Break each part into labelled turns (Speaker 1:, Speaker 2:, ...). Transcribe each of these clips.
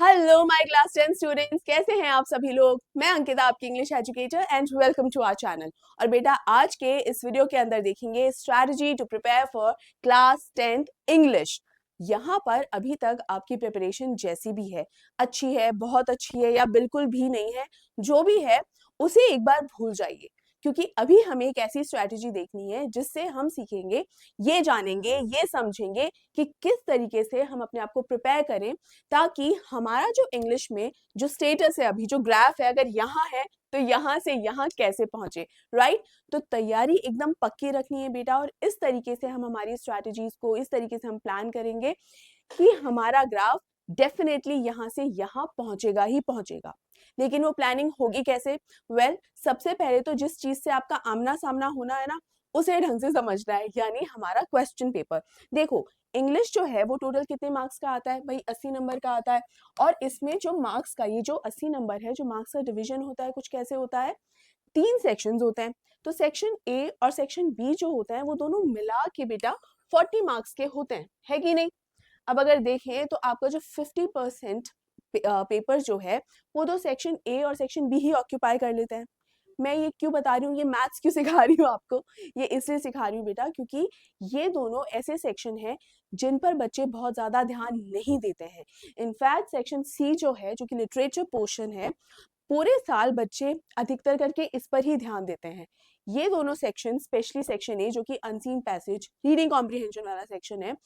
Speaker 1: Hello my class 10 students, कैसे हैं आप सभी लोग। मैं अंकिता, आपकी English educator and welcome to our channel. और बेटा, आज के इस वीडियो के अंदर देखेंगे strategy to prepare for class 10th English. यहाँ पर अभी तक आपकी प्रिपरेशन जैसी भी है, अच्छी है, बहुत अच्छी है या बिल्कुल भी नहीं है, जो भी है उसे एक बार भूल जाइए, क्योंकि अभी हमें एक ऐसी स्ट्रैटेजी देखनी है जिससे हम सीखेंगे, ये जानेंगे, ये समझेंगे कि किस तरीके से हम अपने आप को प्रिपेयर करें, ताकि हमारा जो इंग्लिश में जो स्टेटस है, अभी जो ग्राफ है, अगर यहाँ है तो यहाँ से यहाँ कैसे पहुंचे। राइट। तो तैयारी एकदम पक्की रखनी है बेटा, और इस तरीके से हम हमारी स्ट्रैटेजीज को इस तरीके से हम प्लान करेंगे कि हमारा ग्राफ डेफिनेटली यहाँ से यहाँ पहुंचेगा ही पहुंचेगा। लेकिन वो प्लानिंग होगी कैसे? सबसे पहले तो जिस चीज से आपका आमना सामना होना है ना, उसे ढंग से समझना है, यानी हमारा क्वेश्चन पेपर। देखो, इंग्लिश जो है वो टोटल कितने मार्क्स का आता है भाई? 80 नंबर का आता है। और इसमें जो मार्क्स का ये जो 80 नंबर है, जो मार्क्स का डिवीजन होता है, कुछ कैसे होता है, 3 सेक्शंस होते हैं। तो सेक्शन ए और सेक्शन बी जो होता है वो दोनों मिला के बेटा 40 मार्क्स के होते हैं, है कि नहीं? अब अगर देखें तो आपका जो 50% पेपर जो है वो तो सेक्शन ए और सेक्शन बी ही ऑक्यूपाई कर लेते हैं। मैं ये क्यों बता रही हूँ, ये मैथ्स क्यों सिखा रही हूँ आपको? ये इसलिए सिखा रही हूँ बेटा, क्योंकि ये दोनों ऐसे सेक्शन हैं जिन पर बच्चे बहुत ज़्यादा ध्यान नहीं देते हैं। इनफैक्ट सेक्शन सी जो है, जो कि लिटरेचर पोर्शन है, पूरे साल बच्चे अधिकतर करके इस पर ही ध्यान देते हैं। ये दोनों सेक्शन, स्पेशली सेक्शन ए जो कि अनसीन पैसेज रीडिंग कॉम्प्रिहेंशन वाला सेक्शन है,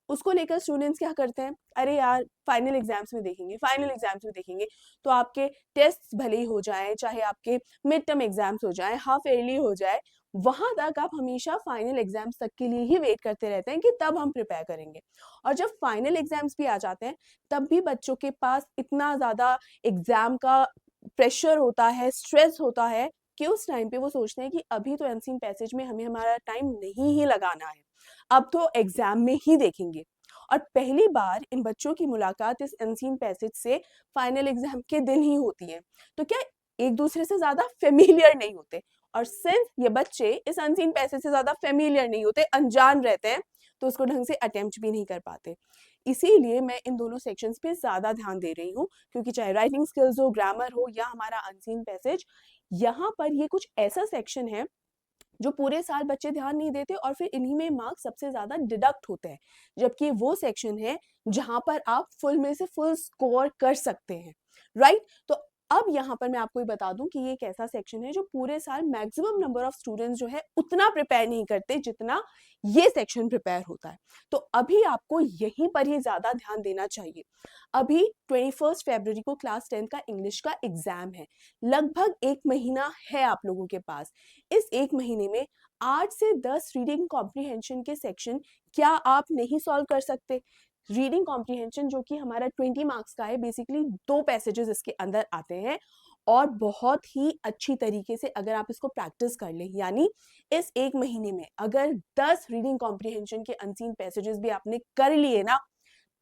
Speaker 1: उसको लेकर स्टूडेंट्स क्या करते हैं, अरे यार फाइनल एग्जाम्स में देखेंगे, फाइनल एग्जाम्स में देखेंगे। तो आपके टेस्ट भले ही हो जाए, चाहे आपके मिड टर्म एग्जाम्स हो जाए, हाफ ईयरली हो जाए, वहां तक आप हमेशा फाइनल एग्जाम्स तक के लिए ही वेट करते रहते हैं कि तब हम प्रिपेयर करेंगे। और जब फाइनल एग्जाम्स भी आ जाते हैं, तब भी बच्चों के पास इतना ज्यादा एग्जाम का प्रेशर होता है, स्ट्रेस होता है, कि उस टाइम पे वो सोचते हैं कि अभी तो अनसीन पैसेज में हमें हमारा टाइम नहीं ही लगाना है, अब तो एग्जाम में ही देखेंगे। और पहली बार इन बच्चों की मुलाकात इस अनसीन पैसेज से फाइनल एग्जाम के दिन ही होती है। तो क्या एक दूसरे से ज्यादा फेमिलियर नहीं होते? और सिंस ये बच्चे इस अनसीन पैसेज से ज्यादा फेमिलियर नहीं होते, अनजान रहते हैं, तो उसको ढंग से अटेम्प्ट भी नहीं कर पाते। इसीलिए मैं इन दोनों सेक्शंस पे ज्यादा ध्यान दे रही हूँ, क्योंकि चाहे राइटिंग स्किल्स हो, ग्रामर हो, या हमारा अनसीन पैसेज, यहाँ पर ये कुछ ऐसा सेक्शन है जो पूरे साल बच्चे ध्यान नहीं देते, और फिर इन्हीं में मार्क्स सबसे ज्यादा डिडक्ट होते हैं। जबकि वो सेक्शन है जहां पर आप फुल में से फुल स्कोर कर सकते हैं। राइट। तो अब यहाँ पर मैं आपको ये बता दूं कि ये एक ऐसा सेक्शन है जो पूरे साल मैक्सिमम नंबर ऑफ स्टूडेंट्स जो है उतना प्रिपेयर नहीं करते जितना ये सेक्शन प्रिपेयर होता है। तो अभी आपको यहीं पर ही ज्यादा ध्यान देना चाहिए। अभी 21 फरवरी को क्लास 10 का इंग्लिश का एग्जाम है। लगभग 1 महीना है आप लोगों के पास। इस 1 महीने में 8 से 10 रीडिंग कॉम्प्रिहेंशन के सेक्शन क्या आप नहीं सॉल्व कर सकते? रीडिंग कॉम्प्रिहेंशन जो कि हमारा 20 मार्क्स का है, बेसिकली 2 पैसेजेस इसके अंदर आते हैं, और बहुत ही अच्छी तरीके से अगर आप इसको प्रैक्टिस कर लें, यानी इस 1 महीने में अगर 10 रीडिंग कॉम्प्रिहेंशन के अनसीन पैसेजेस भी आपने कर लिए ना,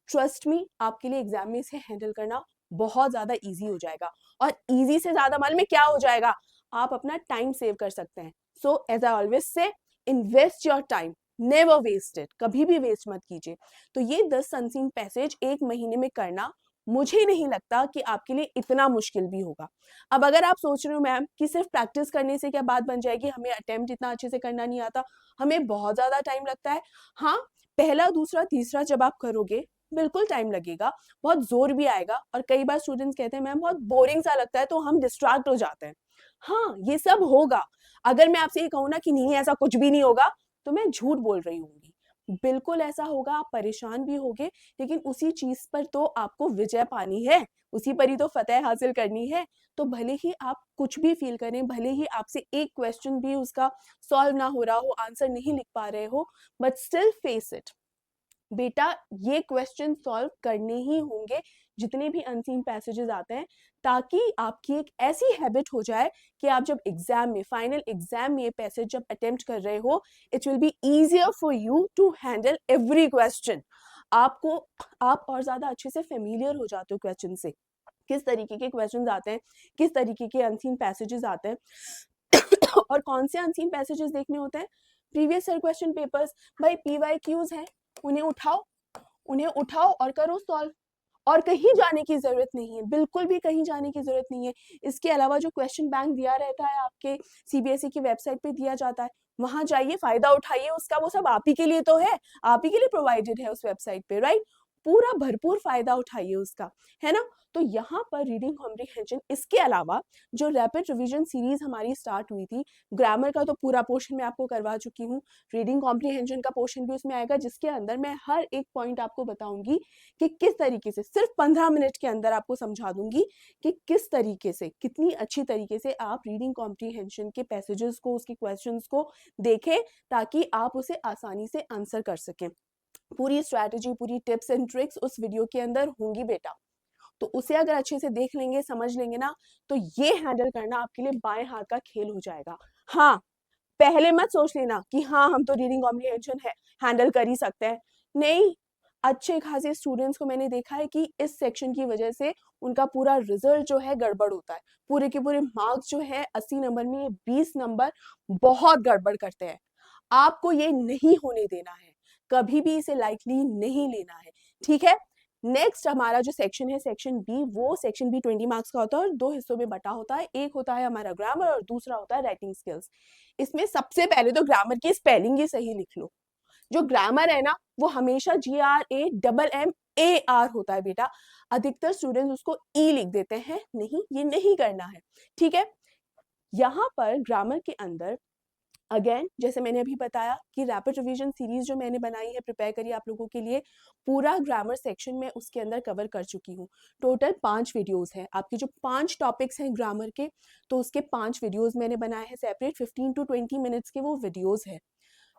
Speaker 1: ट्रस्ट मी, आपके लिए एग्जाम में इसे हैंडल करना बहुत ज्यादा इजी हो जाएगा। और इजी से ज्यादा मालूम में क्या हो जाएगा? आप अपना टाइम सेव कर सकते हैं। So as I always say, invest your time, never waste it, कभी भी वेस्ट मत कीजिए। तो ये 10 अनसीन पैसेज 1 महीने में करना, मुझे नहीं लगता कि आपके लिए इतना मुश्किल भी होगा। अब अगर आप सोच रहे हो मैम कि सिर्फ प्रैक्टिस करने से क्या बात बन जाएगी, हमें अटेम्प्ट इतना अच्छे से करना नहीं आता, हमें बहुत ज्यादा टाइम लगता है। हाँ, पहला, दूसरा, तीसरा जब आप करोगे बिल्कुल टाइम लगेगा, बहुत जोर भी आएगा, और कई बार स्टूडेंट्स कहते हैं मैम बहुत बोरिंग सा लगता है, तो हम डिस्ट्रैक्ट हो जाते हैं। हाँ, ये सब होगा। अगर मैं आपसे ये कहूँ ना कि नहीं ऐसा कुछ भी नहीं होगा, तो मैं झूठ बोल रही होंगी। बिल्कुल ऐसा होगा, आप परेशान भी होगे, लेकिन उसी चीज पर तो आपको विजय पानी है, उसी पर ही तो फतेह हासिल करनी है। तो भले ही आप कुछ भी फील करें, भले ही आपसे एक क्वेश्चन भी उसका सॉल्व ना हो रहा हो, आंसर नहीं लिख पा रहे हो, बट स्टिल फेस इट। बेटा, ये क्वेश्चन सॉल्व करने ही होंगे जितने भी अनसीन पैसेजेस आते हैं, ताकि आपकी एक ऐसी हैबिट हो जाए कि आप जब एग्जाम में, फाइनल एग्जाम में ये पैसेज जब अटेम्प्ट कर रहे हो, it will be easier for you to handle every question. आपको, आप और ज्यादा अच्छे से फेमिलियर हो जाते हो क्वेश्चन से, किस तरीके के क्वेश्चंस आते हैं, किस तरीके के अनसीन पैसेजेस आते हैं और कौन से अनसीन पैसेजेस देखने होते हैं। प्रीवियस ईयर क्वेश्चन पेपर्स, भाई PYQs हैं, उन्हें उठाओ, उन्हें उठाओ और करो सॉल्व। और कहीं जाने की जरूरत नहीं है, बिल्कुल भी कहीं जाने की जरूरत नहीं है। इसके अलावा जो क्वेश्चन बैंक दिया रहता है आपके सीबीएसई की वेबसाइट पे दिया जाता है, वहां जाइए, फायदा उठाइए उसका, वो सब आप ही के लिए तो आप ही के लिए प्रोवाइडेड है उस वेबसाइट पे, राइट। पूरा भरपूर फायदा उठाइए उसका, है ना। तो यहाँ पर रीडिंग कॉम्प्रिहेंशन, इसके अलावा जो रैपिड रिवीजन सीरीज हमारी स्टार्ट हुई थी, ग्रामर का तो पूरा पोर्शन मैं आपको करवा चुकी हूँ, रीडिंग कॉम्प्रिहेंशन का पोर्शन भी उसमें आएगा, जिसके अंदर मैं हर एक पॉइंट आपको बताऊंगी कि किस तरीके से, सिर्फ 15 मिनट के अंदर आपको समझा दूंगी कि किस तरीके से, कितनी अच्छी तरीके से आप रीडिंग कॉम्प्रिहेंशन के पैसेजेस को, उसके क्वेश्चंस को देखें, ताकि आप उसे आसानी से आंसर कर सकें। पूरी स्ट्रैटेजी, पूरी टिप्स एंड ट्रिक्स उस वीडियो के अंदर होंगी बेटा। तो उसे अगर अच्छे से देख लेंगे, समझ लेंगे ना, तो ये हैंडल करना आपके लिए बाएं हाथ का खेल हो जाएगा। हाँ, पहले मत सोच लेना कि हाँ हम तो रीडिंग कॉम्प्रिहेंशन है हैंडल कर ही सकते हैं, नहीं। अच्छे खासे स्टूडेंट्स को मैंने देखा है कि इस सेक्शन की वजह से उनका पूरा रिजल्ट जो है गड़बड़ होता है, पूरे के पूरे मार्क्स जो है 80 नंबर में 20 नंबर बहुत गड़बड़ करते हैं। आपको ये नहीं होने देना है, कभी भी इसे लाइटली नहीं लेना है, ठीक है। नेक्स्ट हमारा जो सेक्शन है, सेक्शन बी, वो सेक्शन बी 20 मार्क्स का होता है और दो हिस्सों में बटा होता है। एक होता है हमारा ग्रामर और दूसरा होता है राइटिंग स्किल्स। इसमें सबसे पहले तो ग्रामर की स्पेलिंग ही सही लिख लो। जो ग्रामर है ना, वो हमेशा GRAMMAR होता है बेटा। अधिकतर स्टूडेंट्स उसको ई लिख देते हैं, नहीं, ये नहीं करना है, ठीक है। यहाँ पर ग्रामर के अंदर अगेन, जैसे मैंने अभी बताया कि रैपिड रिवीजन सीरीज जो मैंने बनाई है, प्रिपेयर करी आप लोगों के लिए, पूरा ग्रामर सेक्शन में उसके अंदर कवर कर चुकी हूँ। टोटल 5 वीडियोस हैं आपके, जो 5 टॉपिक्स हैं ग्रामर के, तो उसके 5 वीडियोस मैंने बनाए हैं सेपरेट, 15 to 20 मिनट्स के वो वीडियोस हैं।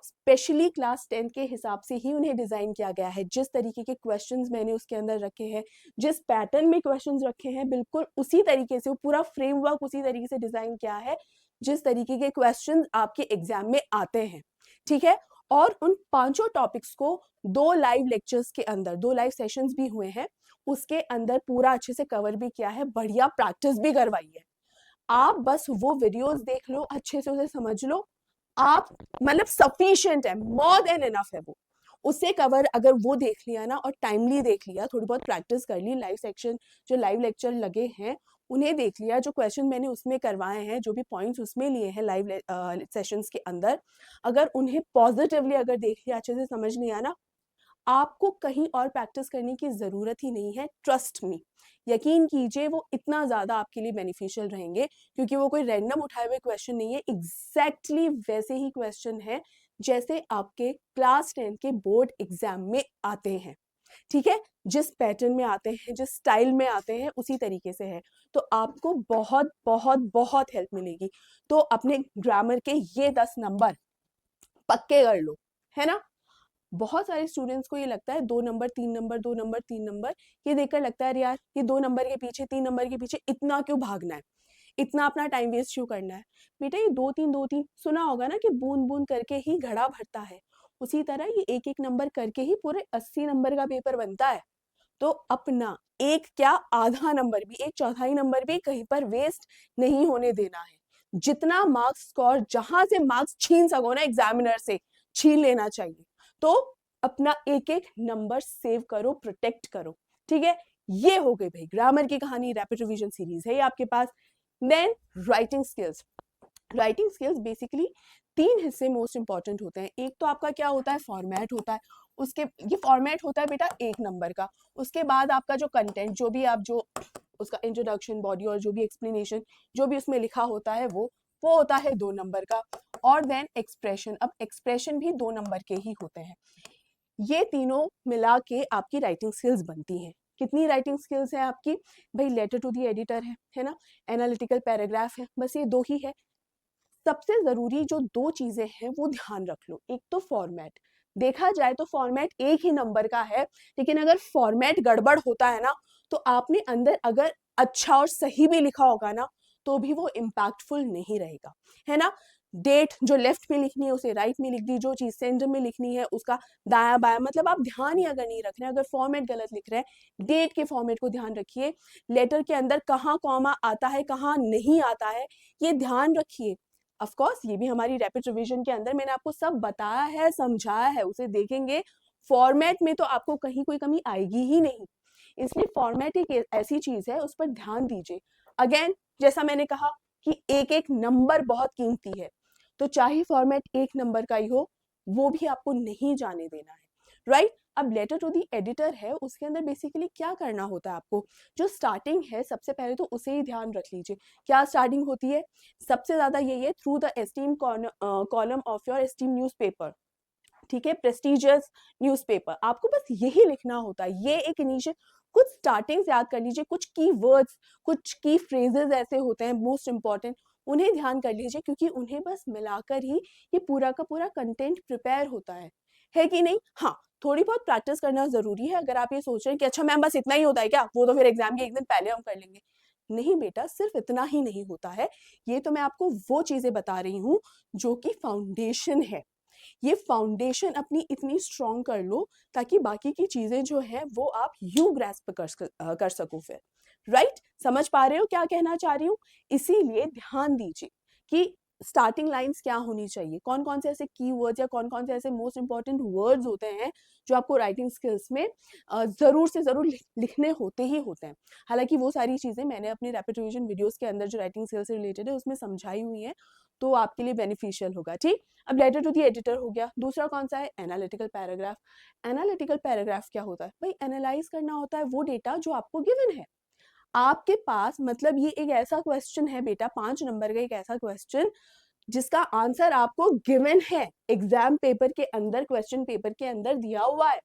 Speaker 1: स्पेशली क्लास 10 के हिसाब से ही उन्हें डिजाइन किया गया है। जिस तरीके के क्वेश्चंस मैंने उसके अंदर रखे हैं, जिस पैटर्न में क्वेश्चंस रखे हैं, बिल्कुल उसी तरीके से, वो पूरा फ्रेमवर्क उसी तरीके से डिजाइन किया है जिस तरीके के क्वेश्चंस आपके एग्जाम में आते हैं, ठीक है। और उन 5 टॉपिक्स को 2 लाइव लेक्चर्स के अंदर, 2 लाइव सेशंस भी हुए हैं, उसके अंदर पूरा अच्छे से कवर भी किया है, बढ़िया प्रैक्टिस भी करवाई है। आप बस वो वीडियोस देख लो, अच्छे से उसे समझ लो, आप मतलब सफिशिएंट है, मोर देन इनफ है वो। उसे कवर अगर वो देख लिया ना, और टाइमली देख लिया, थोड़ी बहुत प्रैक्टिस कर ली, लाइव सेक्शन जो लाइव लेक्चर लगे हैं उन्हें देख लिया, जो क्वेश्चन मैंने उसमें करवाए हैं, जो भी पॉइंट्स उसमें लिए हैं लाइव सेशंस के अंदर, अगर उन्हें पॉजिटिवली अगर देख लिया, अच्छे से समझ लिया ना, आपको कहीं और प्रैक्टिस करने की जरूरत ही नहीं है। ट्रस्ट मी, यकीन कीजिए, वो इतना ज्यादा आपके लिए बेनिफिशियल रहेंगे, क्योंकि वो कोई रैंडम उठाए हुए क्वेश्चन नहीं है, एग्जैक्टली वैसे ही क्वेश्चन है जैसे आपके क्लास 10 के बोर्ड एग्जाम में आते हैं, ठीक है। जिस पैटर्न में आते हैं, जिस स्टाइल में आते हैं, उसी तरीके से है। तो आपको बहुत बहुत बहुत हेल्प मिलेगी। तो अपने ग्रामर के ये 10 नंबर पक्के कर लो, है ना। बहुत सारे स्टूडेंट्स को ये लगता है 2 नंबर 3 नंबर, 2 नंबर 3 नंबर, ये देखकर लगता है यार ये 2 नंबर के पीछे, 3 नंबर के पीछे इतना क्यों भागना है, इतना अपना टाइम वेस्ट क्यों करना है। बेटा ये 2 3 सुना होगा ना कि बूंद बूंद करके ही घड़ा भरता है, उसी तरह ये एक एक नंबर करके ही पूरे 80 नंबर का पेपर बनता है। तो अपना एक क्या, आधा नंबर भी, एक चौथाई नंबर भी कहीं पर वेस्ट नहीं होने देना है। जितना मार्क्स स्कोर, जहां से मार्क्स छीन सको ना एग्जामिनर से, छीन लेना चाहिए। तो अपना एक एक नंबर सेव करो, प्रोटेक्ट करो, ठीक है। ये हो गई भाई ग्रामर की कहानी, रैपिड रिवीजन सीरीज है ये आपके पास। Then writing skills. Writing skills basically 3 हिस्से मोस्ट इंपॉर्टेंट होते हैं। एक तो आपका क्या होता है, फॉर्मेट होता है, उसके ये फॉर्मेट होता है बेटा 1 नंबर का। उसके बाद आपका जो कंटेंट, जो भी आप जो उसका इंट्रोडक्शन, बॉडी और जो भी एक्सप्लेनेशन जो भी उसमें लिखा होता है, वो होता है 2 नंबर का। और देन एक्सप्रेशन, अब एक्सप्रेशन भी 2 नंबर के ही होते हैं। ये तीनों मिला के आपकी राइटिंग स्किल्स बनती हैं। कितनी राइटिंग स्किल्स है आपकी भाई, लेटर टू दी एडिटर है ना, एनालिटिकल पैराग्राफ है, बस ये 2 ही है। सबसे जरूरी जो 2 चीजें हैं वो ध्यान रख लो। एक तो फॉर्मेट, देखा जाए तो फॉर्मेट एक ही नंबर का है, लेकिन अगर फॉर्मेट गड़बड़ होता है ना, तो आपने अंदर अगर अच्छा और सही भी लिखा होगा ना, तो भी वो इम्पैक्टफुल नहीं रहेगा, है ना। डेट जो लेफ्ट में लिखनी है उसे राइट में लिख दी, जो चीज सेंटर में लिखनी है उसका दाया बाया, मतलब आप ध्यान ही अगर नहीं रख रहे हैं, अगर फॉर्मेट गलत लिख रहे हैं, डेट के फॉर्मेट को ध्यान रखिए, लेटर के अंदर कहाँ कॉमा आता है कहाँ नहीं आता है, ये ध्यान रखिए। ऑफ कोर्स ये भी हमारी रैपिड रिवीजन के अंदर मैंने आपको सब बताया है, समझाया है, उसे देखेंगे। फॉर्मेट में तो आपको कहीं कोई कमी आएगी ही नहीं। इसलिए फॉर्मेट एक ऐसी चीज है, उस पर ध्यान दीजिए। अगेन जैसा मैंने कहा कि एक एक नंबर बहुत कीमती है, तो चाहे फॉर्मेट एक नंबर का ही हो, वो भी आपको नहीं जाने देना है, राइट। अब लेटर टू दी एडिटर है, उसके अंदर बेसिकली क्या करना होता है आपको, जो स्टार्टिंग है सबसे पहले तो उसे ही ध्यान रख लीजिए। क्या स्टार्टिंग होती है, सबसे ज्यादा यही है, through the esteem column of your esteem newspaper, ठीक है, प्रेस्टिजियस न्यूज़पेपर, आपको बस यही लिखना होता है। ये एक इनिशियल कुछ स्टार्टिंग्स याद कर लीजिए, कुछ की वर्ड्स, कुछ की फ्रेजेस ऐसे होते हैं मोस्ट इंपॉर्टेंट, उन्हें ध्यान कर लीजिए, क्योंकि उन्हें बस मिलाकर ही ये पूरा का पूरा कंटेंट प्रिपेयर होता है कि नहीं। हाँ, थोड़ी बहुत प्रैक्टिस करना जरूरी है। अगर आप ये सोच रहे हैं कि अच्छा मैम बस इतना ही होता है क्या, वो तो फिर एग्जाम के एक दिन पहले हम कर लेंगे, नहीं बेटा, सिर्फ इतना ही नहीं होता है। ये तो मैं आपको वो चीजें बता रही हूँ जो कि फाउंडेशन है। ये फाउंडेशन अपनी इतनी स्ट्रॉन्ग कर लो ताकि बाकी की चीजें जो है वो आप यू ग्रैस्प कर सको फिर, राइट। समझ पा रहे हो क्या कहना चाह रही हूँ। इसीलिए ध्यान दीजिए कि स्टार्टिंग लाइंस क्या होनी चाहिए, कौन कौन से ऐसे कीवर्ड्स या कौन कौन से ऐसे मोस्ट इंपॉर्टेंट वर्ड्स होते हैं जो आपको राइटिंग स्किल्स में जरूर से जरूर लिखने होते ही होते हैं। हालांकि वो सारी चीजें मैंने अपने रैपिड रिवीजन वीडियोस के अंदर जो राइटिंग स्किल्स से रिलेटेड है उसमें समझाई हुई है, तो आपके लिए बेनिफिशियल होगा, ठीक। अब लेटर टू दी एडिटर हो गया, दूसरा कौन सा है, एनालिटिकल पैराग्राफ। एनालिटिकल पैराग्राफ क्या होता है भाई, एनालाइज करना होता है वो डेटा जो आपको गिवन है आपके पास। मतलब ये एक ऐसा क्वेश्चन है बेटा, 5 नंबर का एक ऐसा क्वेश्चन जिसका आंसर आपको गिवन है, एग्जाम पेपर के अंदर, क्वेश्चन पेपर के अंदर दिया हुआ है।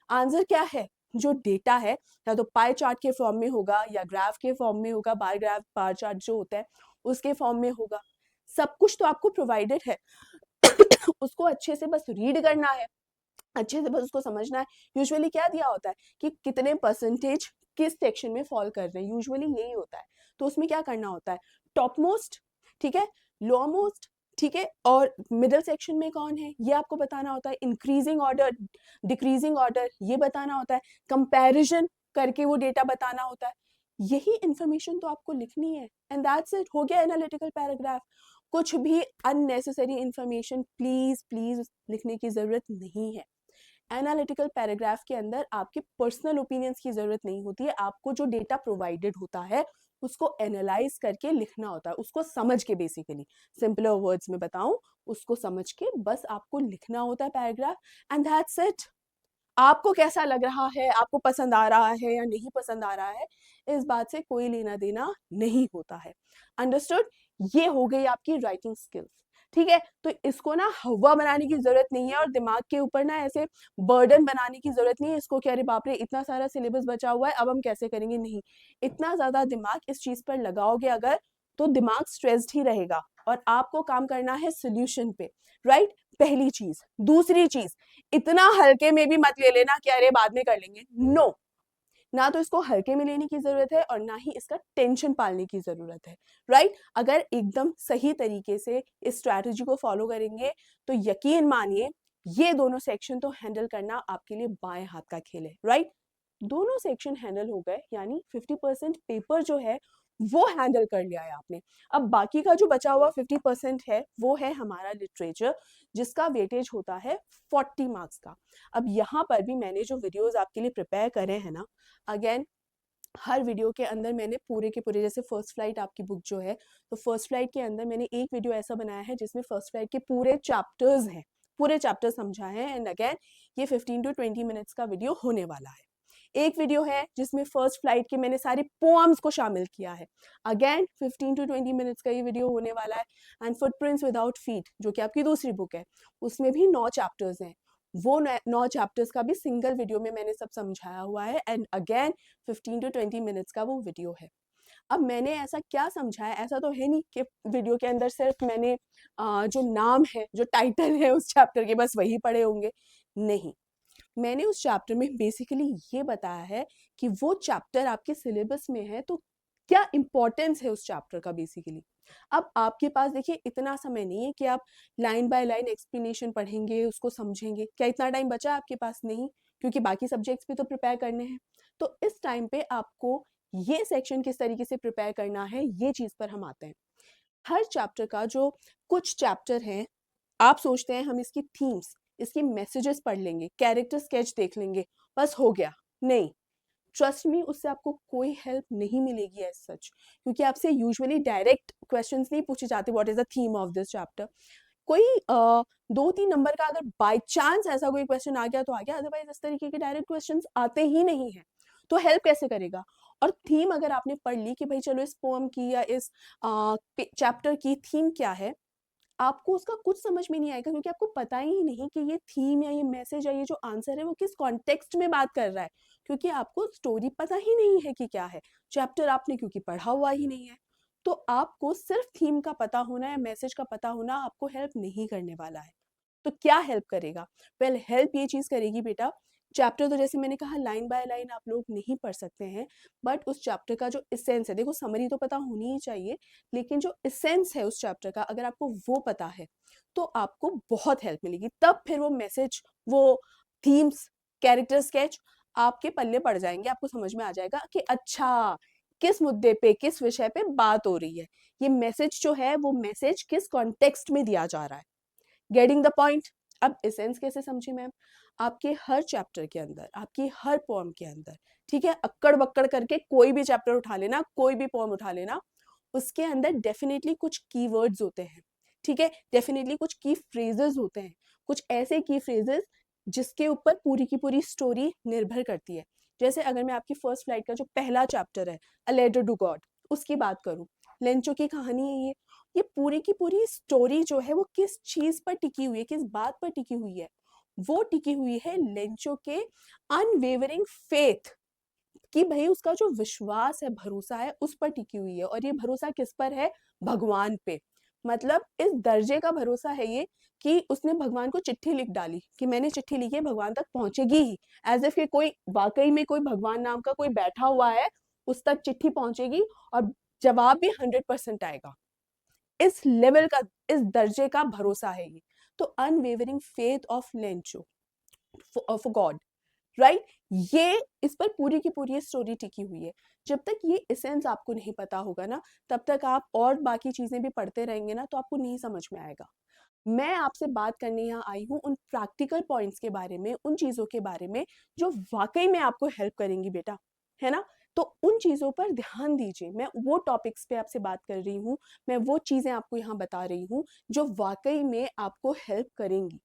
Speaker 1: आंसर क्या है, जो डेटा है या तो पाई चार्ट के फॉर्म में होगा या ग्राफ के फॉर्म में होगा, बार ग्राफ बार चार्ट जो होता है उसके फॉर्म में होगा। सब कुछ तो आपको प्रोवाइडेड है उसको अच्छे से बस रीड करना है, अच्छे से बस उसको समझना है। यूजुअली क्या दिया होता है कि कितने परसेंटेज किस सेक्शन में फॉल कर रहे हैं, यूजुअली यही होता है। तो उसमें क्या करना होता है, टॉप मोस्ट, ठीक है, लोअर मोस्ट, ठीक है, और मिडिल सेक्शन में कौन है ये आपको बताना होता है, इंक्रीजिंग ऑर्डर, डिक्रीजिंग ऑर्डर ये बताना होता है, कंपैरिजन करके वो डेटा बताना होता है। यही इंफॉर्मेशन तो आपको लिखनी है, एंड दैट्स इट, हो गया एनालिटिकल पैराग्राफ। कुछ भी अननेसेसरी इंफॉर्मेशन प्लीज प्लीज लिखने की जरूरत नहीं है। एनालिटिकल पैराग्राफ के अंदर आपके पर्सनल ओपिनियंस की जरूरत नहीं होती है, आपको जो डेटा प्रोवाइडेड होता है उसको एनालाइज करके लिखना होता है, उसको समझ के, बेसिकली सिंपलर वर्ड्स में बताऊं, उसको समझ के बस आपको लिखना होता है पैराग्राफ, एंड दैट्स इट। आपको कैसा लग रहा है, आपको पसंद आ रहा है या नहीं पसंद आ रहा है, इस बात से कोई लेना देना नहीं होता है। अंडरस्टूड। ये हो गई आपकी राइटिंग स्किल्स, ठीक है। तो इसको ना हवा बनाने की जरूरत नहीं है और दिमाग के ऊपर ना ऐसे बर्डन बनाने की जरूरत नहीं है इसको कि अरे बाप रे इतना सारा सिलेबस बचा हुआ है अब हम कैसे करेंगे, नहीं। इतना ज्यादा दिमाग इस चीज पर लगाओगे अगर, तो दिमाग स्ट्रेस्ड ही रहेगा और आपको काम करना है सोल्यूशन पे, राइट। पहली चीज। दूसरी चीज, इतना हल्के में भी मत ले लेना कि अरे बाद में कर लेंगे, नो। ना तो इसको हल्के में लेने की जरूरत है और ना ही इसका टेंशन पालने की जरूरत है, राइट। अगर एकदम सही तरीके से इस स्ट्रैटेजी को फॉलो करेंगे तो यकीन मानिए ये दोनों सेक्शन तो हैंडल करना आपके लिए बाएं हाथ का खेल है, राइट। दोनों सेक्शन हैंडल हो गए, यानी 50% पेपर जो है वो हैंडल कर लिया है आपने। अब बाकी का जो बचा हुआ 50% है वो है हमारा लिटरेचर, जिसका वेटेज होता है 40 मार्क्स का। अब यहाँ पर भी मैंने जो वीडियोस आपके लिए प्रिपेयर करे हैं ना, अगेन हर वीडियो के अंदर मैंने पूरे के पूरे, जैसे फर्स्ट फ्लाइट आपकी बुक जो है, तो फर्स्ट फ्लाइट के अंदर मैंने एक वीडियो ऐसा बनाया है जिसमें फर्स्ट फ्लाइट के पूरे चैप्टर्स हैं, पूरे चैप्टर समझा है। एंड अगेन ये 15 to 20 मिनट्स का वीडियो होने वाला है। एक वीडियो है जिसमें फर्स्ट फ्लाइट के मैंने सारे पोएम्स को शामिल किया है, अगेन 15 to 20 मिनट्स का ये वीडियो होने वाला है। एंड फुटप्रिंट्स विदाउट फीट जो कि आपकी दूसरी बुक है, उसमें भी 9 चैप्टर्स हैं, वो 9 चैप्टर्स का भी सिंगल वीडियो में मैंने सब समझाया हुआ है। एंड अगेन 15 to 20 मिनट्स का वो वीडियो है। अब मैंने ऐसा क्या समझाया, ऐसा तो है नहीं कि वीडियो के अंदर सिर्फ मैंने जो नाम है, जो टाइटल है उस चैप्टर के, बस वही पढ़े होंगे, नहीं। मैंने उस चैप्टर में बेसिकली ये बताया है कि वो चैप्टर आपके सिलेबस में है तो क्या इंपॉर्टेंस है उस चैप्टर का बेसिकली। अब आपके पास देखिए इतना समय नहीं है कि आप लाइन बाय लाइन एक्सप्लेनेशन पढ़ेंगे, उसको समझेंगे, क्या इतना टाइम बचा है आपके पास, नहीं, क्योंकि बाकी सब्जेक्ट्स भी तो प्रिपेयर करने हैं। तो इस टाइम पे आपको ये सेक्शन किस तरीके से प्रिपेयर करना है, ये चीज पर हम आते हैं। हर चैप्टर का जो कुछ चैप्टर हैं, आप सोचते हैं हम इसकी थीम्स, इसके मैसेजेस पढ़ लेंगे, कैरेक्टर स्केच देख लेंगे, बस हो गया, नहीं। ट्रस्ट मी, उससे आपको कोई हेल्प नहीं मिलेगी एज सच, क्योंकि आपसे यूजुअली डायरेक्ट क्वेश्चंस नहीं पूछे जाते what is the theme of this chapter. कोई 2-3 नंबर का अगर बाय चांस ऐसा कोई क्वेश्चन आ गया तो आ गया, अदरवाइज इस तरीके के डायरेक्ट क्वेश्चंस आते ही नहीं है, तो हेल्प कैसे करेगा। और थीम अगर आपने पढ़ ली कि भाई चलो इस पोएम की या इस चैप्टर की थीम क्या है, आपको उसका कुछ समझ में नहीं आएगा, क्योंकि आपको पता ही नहीं कि ये थीम या ये मैसेज या ये जो आंसर है वो किस कॉन्टेक्स्ट में बात कर रहा है, क्योंकि आपको स्टोरी पता ही नहीं है कि क्या है, चैप्टर आपने क्योंकि पढ़ा हुआ ही नहीं है। तो आपको सिर्फ थीम का पता होना या मैसेज का पता होना आपको हेल्प नहीं करने वाला है। तो क्या हेल्प करेगा? वेल, हेल्प ये चीज़ करेगी बेटा, चैप्टर तो जैसे मैंने कहा लाइन बाय लाइन आप लोग नहीं पढ़ सकते हैं, बट उस चैप्टर का जो एसेंस है, देखो समरी तो पता होनी ही चाहिए, लेकिन जो एसेंस है उस चैप्टर का अगर आपको वो पता है तो आपको बहुत हेल्प मिलेगी। तब फिर वो मैसेज, वो थीम्स, कैरेक्टर स्केच आपके पल्ले पड़ जाएंगे, आपको समझ में आ जाएगा कि अच्छा किस मुद्दे पे, किस विषय पे बात हो रही है, ये मैसेज जो है वो मैसेज किस कॉन्टेक्स्ट में दिया जा रहा है। Getting the point. अब एसेंस कैसे समझी मैम? आपके हर चैप्टर के अंदर, आपकी हर पोएम के अंदर, ठीक है, अक्कड़ बक्कड़ करके कोई भी चैप्टर उठा लेना, कोई भी पोएम उठा लेना, उसके अंदर डेफिनेटली कुछ कीवर्ड्स होते हैं, ठीक है, डेफिनेटली कुछ की फ्रेजेस होते हैं, कुछ ऐसे की फ्रेजेस जिसके ऊपर पूरी की पूरी स्टोरी निर्भर करती है। जैसे अगर मैं आपकी फर्स्ट फ्लाइट का जो पहला चैप्टर है, अ लेटर टू गॉड, उसकी बात करूं, लेंचो की कहानी है ये पूरी की पूरी स्टोरी जो है वो किस चीज पर टिकी हुई है, किस बात पर टिकी हुई है? वो टिकी हुई है लेंचो के अनवेवरिंग फेथ, कि भाई उसका जो विश्वास है, भरोसा है, उस पर टिकी हुई है। और ये भरोसा किस पर है? भगवान पे। मतलब इस दर्जे का भरोसा है ये कि उसने भगवान को चिट्ठी लिख डाली कि मैंने चिट्ठी लिखी है, भगवान तक पहुंचेगी ही, एज इफ कि कोई वाकई में कोई भगवान नाम का कोई बैठा हुआ है, उस तक चिट्ठी पहुंचेगी और जवाब भी 100% आएगा। इस लेवल का, इस दर्जे का भरोसा है ये। तो unwavering faith of Lencho of God, right, ये इस पर पूरी की पूरी स्टोरी टिकी हुई है। जब तक ये एसेंस आपको नहीं पता होगा ना, तब तक आप और बाकी चीजें भी पढ़ते रहेंगे ना, तो आपको नहीं समझ में आएगा। मैं आपसे बात करने यहाँ आई हूँ उन प्रैक्टिकल पॉइंट्स के बारे में, उन चीजों के बारे में जो वाकई में आपको हेल्प करेंगी बेटा, है ना। तो उन चीजों पर ध्यान दीजिए, मैं वो टॉपिक्स पे आपसे बात कर रही हूँ, मैं वो चीजें आपको यहाँ बता रही हूँ जो वाकई में आपको हेल्प करेंगी।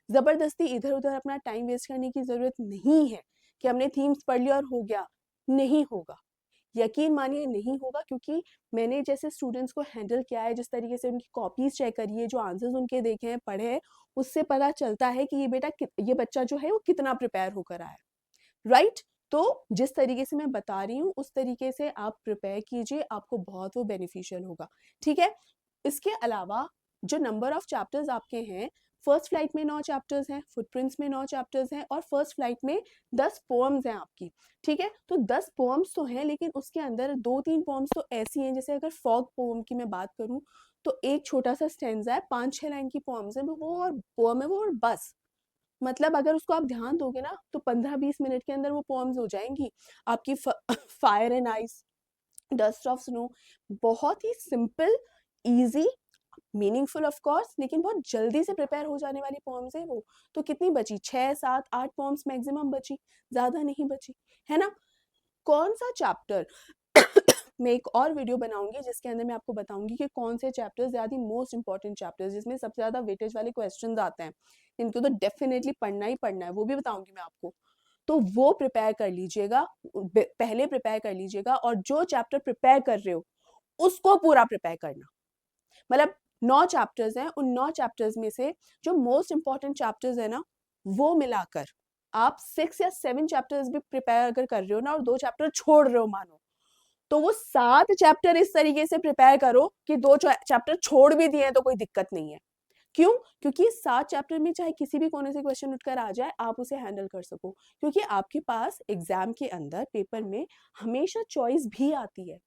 Speaker 1: जबरदस्ती इधर उधर अपना टाइम वेस्ट करने की जरूरत नहीं है कि हमने थीम्स पढ़ लिया और हो गया, नहीं होगा, यकीन मानिए नहीं होगा, क्योंकि मैंने जैसे स्टूडेंट्स को हैंडल किया है, जिस तरीके से उनकी कॉपीज चेक करी है, जो आंसर्स उनके देखे हैं, पढ़े हैं, उससे पता चलता है कि ये बेटा, ये बच्चा जो है वो कितना प्रिपेयर होकर आया, राइट। तो जिस तरीके से मैं बता रही हूँ उस तरीके से आप प्रिपेयर कीजिए, आपको बहुत वो बेनिफिशियल होगा, ठीक है। इसके अलावा जो नंबर ऑफ चैप्टर्स आपके हैं, फर्स्ट फ्लाइट में 9 चैप्टर्स हैं, फुटप्रिंट्स में 9 चैप्टर्स हैं, और फर्स्ट फ्लाइट में 10 पोएम्स हैं आपकी, ठीक है। तो 10 पोएम्स तो हैं, लेकिन उसके अंदर 2-3 पोएम्स तो ऐसी हैं, जैसे अगर फॉग पोएम की मैं बात करूं तो एक छोटा सा स्टैंजा है, 5-6 लाइन की पोएम्स है वो, और पोएम है वो, और बस। मतलब अगर उसको आप ध्यान दोगे ना तो 15-20 मिनट के अंदर वो पोएम्स हो जाएंगी आपकी। Fire and ice, dust of snow, बहुत ही simple, easy, meaningful of course, लेकिन बहुत जल्दी से प्रिपेयर हो जाने वाली पोएम्स है वो। तो कितनी बची? 6-7-8 पोएम्स मैक्सिमम बची, ज्यादा नहीं बची, है ना। कौन सा चैप्टर मैं एक और वीडियो बनाऊंगी जिसके अंदर मैं आपको बताऊंगी कि कौन से chapters are the most important chapters, जिसमें सबसे ज्यादा वेटेज वाले क्वेश्चंस आते हैं, इनको तो डेफिनेटली पढ़ना ही पढ़ना है, वो भी बताऊंगी मैं आपको। तो वो प्रिपेयर कर लीजिएगा, पहले प्रिपेयर कर लीजिएगा, और जो चैप्टर प्रिपेयर कर रहे हो उसको पूरा प्रिपेयर करना। मतलब 9 चैप्टर्स हैं, उन 9 चैप्टर्स में से जो मोस्ट इंपॉर्टेंट चैप्टर्स है ना, वो मिलाकर आप 6 या 7 चैप्टर्स भी प्रिपेयर अगर कर रहे हो ना, और 2 चैप्टर छोड़ रहे हो मानो, तो वो 7 चैप्टर इस तरीके से प्रिपेयर करो कि 2 चैप्टर छोड़ भी दिए तो कोई दिक्कत नहीं है। क्यों? क्योंकि 7 चैप्टर में चाहे किसी भी कोने से क्वेश्चन उठकर आ जाए, आप उसे हैंडल कर सको, क्योंकि आपके पास एग्जाम के अंदर, पेपर में हमेशा चॉइस भी आती है।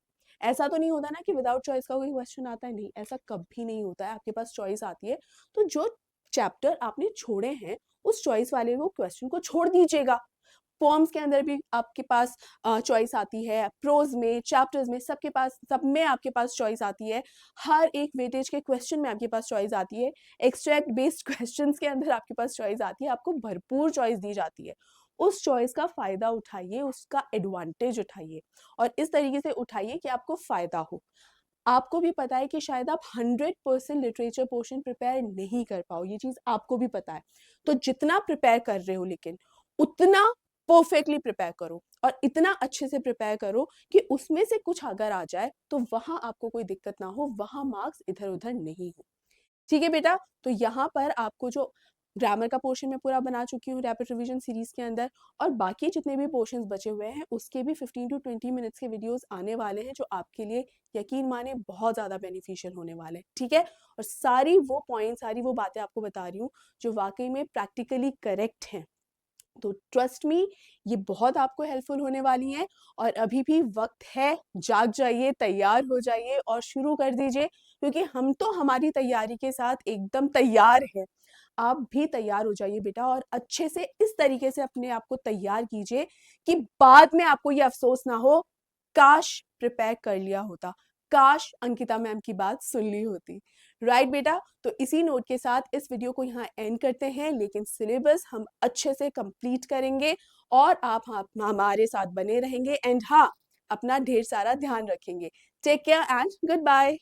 Speaker 1: ऐसा तो नहीं होता ना कि विदाउट चॉइस का कोई क्वेश्चन आता है, नहीं, ऐसा कभी नहीं होता है, आपके पास चॉइस आती है। तो जो चैप्टर आपने छोड़े हैं उस चॉइस वाले वो क्वेश्चन को छोड़ दीजिएगा। पोएम्स के अंदर भी आपके पास चॉइस आती है, प्रोज में, चैप्टर्स में, सबके पास, सब में आपके पास चॉइस आती है, हर एक वेटेज के क्वेश्चन में आपके पास चॉइस आती है, एक्सट्रैक्ट बेस्ड क्वेश्चंस के अंदर आपके पास चॉइस आती है, आपको भरपूर चॉइस दी जाती है। उस चॉइस का फ़ायदा उठाइए, उसका एडवांटेज उठाइए और इस तरीके से उठाइए कि आपको फ़ायदा हो। आपको भी पता है कि शायद आप 100% लिटरेचर पोर्शन प्रिपेयर नहीं कर पाओ, ये चीज़ आपको भी पता है। तो जितना प्रिपेयर कर रहे हो लेकिन उतना परफेक्टली प्रिपेयर करो और इतना अच्छे से प्रिपेयर करो कि उसमें से कुछ अगर आ जाए तो वहाँ आपको कोई दिक्कत ना हो, वहाँ मार्क्स इधर-उधर नहीं हो। ठीक है बेटा? तो यहाँ पर आपको जो ग्रामर का पोर्शन मैं पूरा बना चुकी हूँ रैपिड रिवीजन सीरीज़ के अंदर और बाकी जितने भी पोर्शंस बचे हुए हैं उसके भी 15 टू 20 मिनट्स के वीडियोस आने वाले हैं जो आपके लिए यकीन माने बहुत ज़्यादा बेनिफिशियल होने वाले हैं, ठीक है? और सारी वो पॉइंट्स, सारी वो बातें आपको बता रही हूँ जो वाक़ई में प्रैक्टिकली करेक्ट हैं। तो ट्रस्ट मी, ये बहुत आपको हेल्पफुल होने वाली हैं और अभी भी वक्त है, जाग जाइए, तैयार हो जाइए और शुरू कर दीजिए क्योंकि हम तो हमारी तैयारी के साथ एकदम तैयार हैं। आप भी तैयार हो जाइए बेटा और अच्छे से इस तरीके से अपने आप को तैयार कीजिए कि बाद में आपको ये अफ़सोस ना हो, काश प्रिपेयर कर लिया होता, काश अंकिता मैम की बात सुन ली होती। राइट बेटा? तो इसी नोट के साथ इस वीडियो को यहाँ एंड करते हैं लेकिन सिलेबस हम अच्छे से कंप्लीट करेंगे और आप हमारे साथ बने रहेंगे एंड हाँ, अपना ढेर सारा ध्यान रखेंगे। Take care and good bye.